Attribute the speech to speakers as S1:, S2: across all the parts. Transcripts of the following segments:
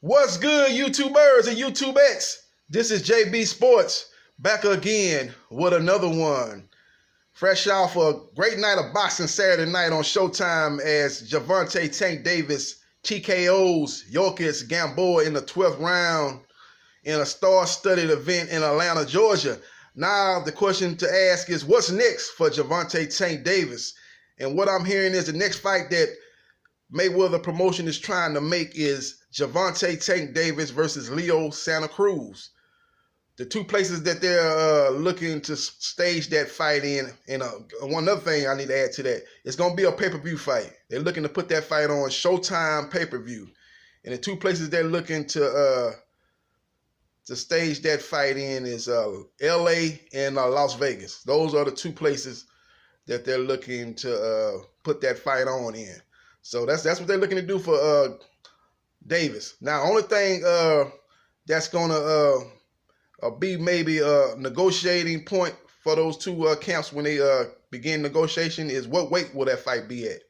S1: What's good, YouTubers and YouTubettes? This is JB Sports back again with another one. Fresh off a great night of boxing Saturday night on Showtime as Gervonte Tank Davis TKOs Yorkis Gamboa in the 12th round in a star-studded event in Atlanta, Georgia. Now the question to ask is, what's next for Gervonte Tank Davis? And what I'm hearing is the next fight that Mayweather promotion is trying to make is Gervonte Tank Davis versus Leo Santa Cruz. The two places that they're looking to stage that fight in. And one other thing I need to add to that, it's going to be a pay-per-view fight. They're looking to put that fight on Showtime pay-per-view. And the two places they're looking to stage that fight in is L.A. and Las Vegas. Those are the two places that they're looking to put that fight on in. So that's what they're looking to do for Davis. Now, only thing that's gonna be maybe a negotiating point for those two camps when they begin negotiation is what weight will that fight be at.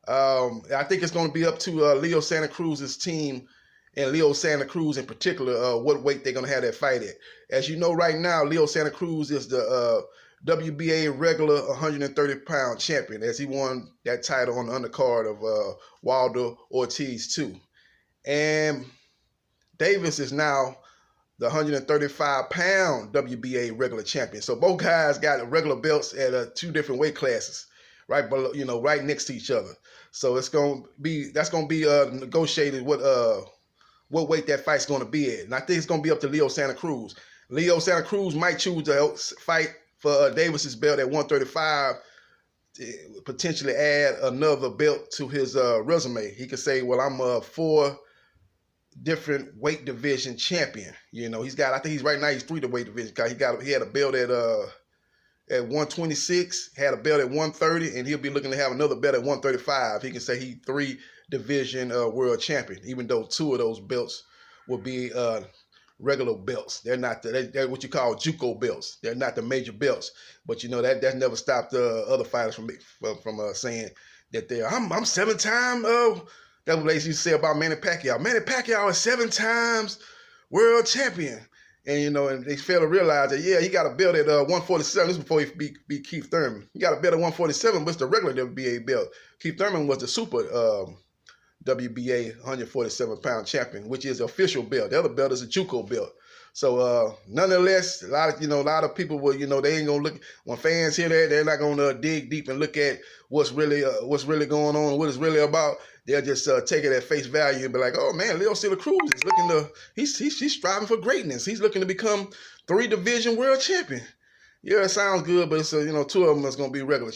S1: I think it's going to be up to Leo Santa Cruz's team and Leo Santa Cruz in particular what weight they're going to have that fight at. As you know, right now, Leo Santa Cruz is the WBA regular 130-pound champion, as he won that title on the undercard of Waldo Ortiz too. And Davis is now the 135-pound WBA regular champion. So both guys got regular belts at two different weight classes, right below, right next to each other. So that's gonna be negotiated what weight that fight's gonna be at. And I think it's gonna be up to Leo Santa Cruz. Leo Santa Cruz might choose to fight for Davis's belt at 135, potentially add another belt to his resume. He could say, well, I'm a 4 different weight division champion. I think he's right now he's 3 weight division. He had a belt at 126, had a belt at 130, and he'll be looking to have another belt at 135. He can say he 3 division world champion, even though 2 of those belts will be regular belts. They're not they're what you call JUCO belts. They're not the major belts. But that never stopped other fighters from saying that I'm 7-time. That's what they used to say about Manny Pacquiao. Manny Pacquiao is 7 times world champion. And and they fail to realize that he got a belt at 147. This is before he beat Keith Thurman. He got a belt at 147, but it's the regular WBA belt. Keith Thurman was the super WBA 147-pound champion, which is the official belt. The other belt is a JUCO belt. So nonetheless, a lot of people will, they ain't gonna look when fans hear that, they're not gonna dig deep and look at what's really going on, what it's really about. They'll just take it at face value and be like, oh man, Leo Santa Cruz is looking to he's striving for greatness. He's looking to become 3 division world champion. Yeah, it sounds good, but it's 2 of them is gonna be regular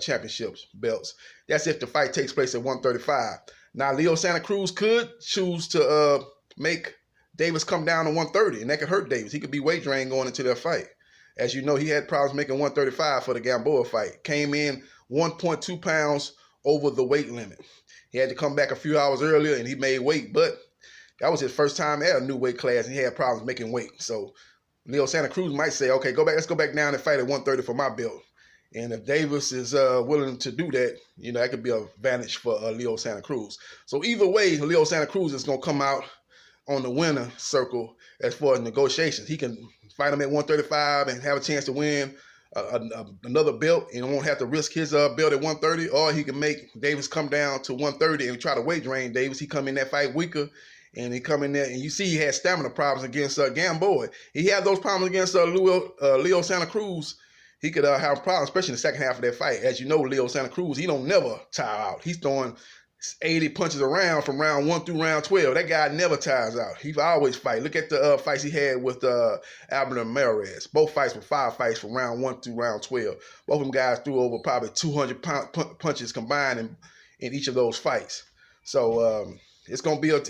S1: championships belts. That's if the fight takes place at 135. Now, Leo Santa Cruz could choose to make Davis come down to 130, and that could hurt Davis. He could be weight drained going into their fight. As you know, he had problems making 135 for the Gamboa fight. Came in 1.2 pounds over the weight limit. He had to come back a few hours earlier, and he made weight, but that was his first time at a new weight class, and he had problems making weight. So Leo Santa Cruz might say, okay, let's go back down and fight at 130 for my belt. And if Davis is willing to do that, that could be an advantage for Leo Santa Cruz. So either way, Leo Santa Cruz is going to come out on the winner circle as far as negotiations. He can fight him at 135 and have a chance to win another belt and won't have to risk his belt at 130, or he can make Davis come down to 130 and try to weight drain Davis. He come in that fight weaker, and he come in there, and you see he had stamina problems against Gamboa. He had those problems against Leo Santa Cruz. He could have problems, especially in the second half of that fight. As you know, Leo Santa Cruz, he don't never tire out. He's throwing 80 punches around from round 1 through round 12. That guy never tires out. He always fight. Look at the fights he had with Albert Ramirez. Both fights were 5 fights from round 1 through round 12. Both of them guys threw over probably 200 punches combined in each of those fights. So it's gonna be an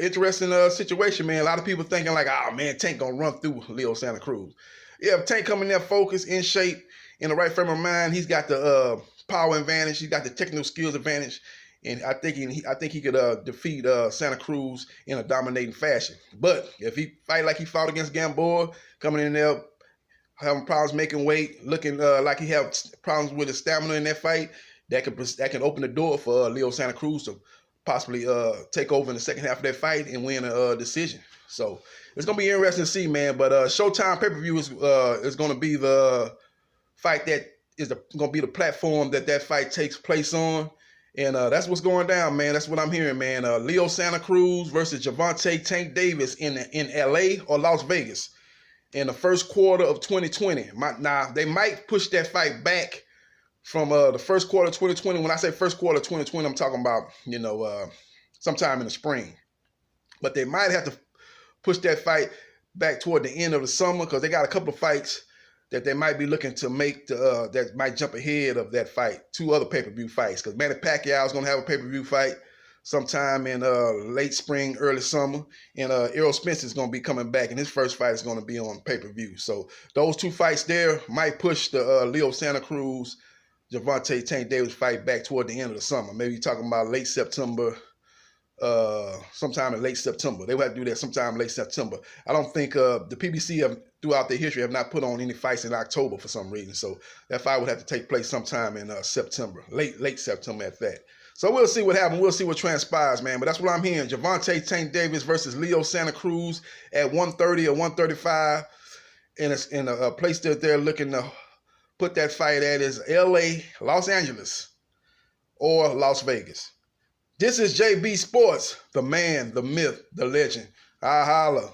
S1: interesting situation, man. A lot of people thinking like, oh man, Tank gonna run through Leo Santa Cruz. Yeah, if Tank coming there focused, in shape, in the right frame of mind, he's got the power advantage, he's got the technical skills advantage, and I think he could defeat Santa Cruz in a dominating fashion. But if he fight like he fought against Gamboa, coming in there having problems making weight, looking like he have problems with his stamina in that fight, that can open the door for Leo Santa Cruz to possibly take over in the second half of that fight and win a decision. So it's gonna be interesting to see, man. But Showtime pay-per-view is gonna be the fight that is gonna be the platform that fight takes place on. And that's what's going down, man. That's what I'm hearing, man. Leo Santa Cruz versus Gervonte Tank Davis in LA or Las Vegas in the first quarter of 2020. Now, they might push that fight back from the first quarter of 2020. When I say first quarter of 2020, I'm talking about, sometime in the spring. But they might have to push that fight back toward the end of the summer because they got a couple of fights that they might be looking to make that might jump ahead of that fight. 2 other pay-per-view fights. Because Manny Pacquiao is going to have a pay-per-view fight sometime in late spring, early summer. And Errol Spence is going to be coming back. And his first fight is going to be on pay-per-view. So those 2 fights there might push the Leo Santa Cruz, Gervonte Tank Davis fight back toward the end of the summer. Maybe you're talking about late September, sometime in late September. They will have to do that sometime in late September. I don't think the PBC throughout their history have not put on any fights in October for some reason. So that fight would have to take place sometime in September, late September at that. So we'll see what happens. We'll see what transpires, man. But that's what I'm hearing. Gervonte Tank Davis versus Leo Santa Cruz at 130 or 135. And it's in a place that they're looking to put that fight at is LA, Los Angeles, or Las Vegas. This is JB Sports, the man, the myth, the legend. I holla.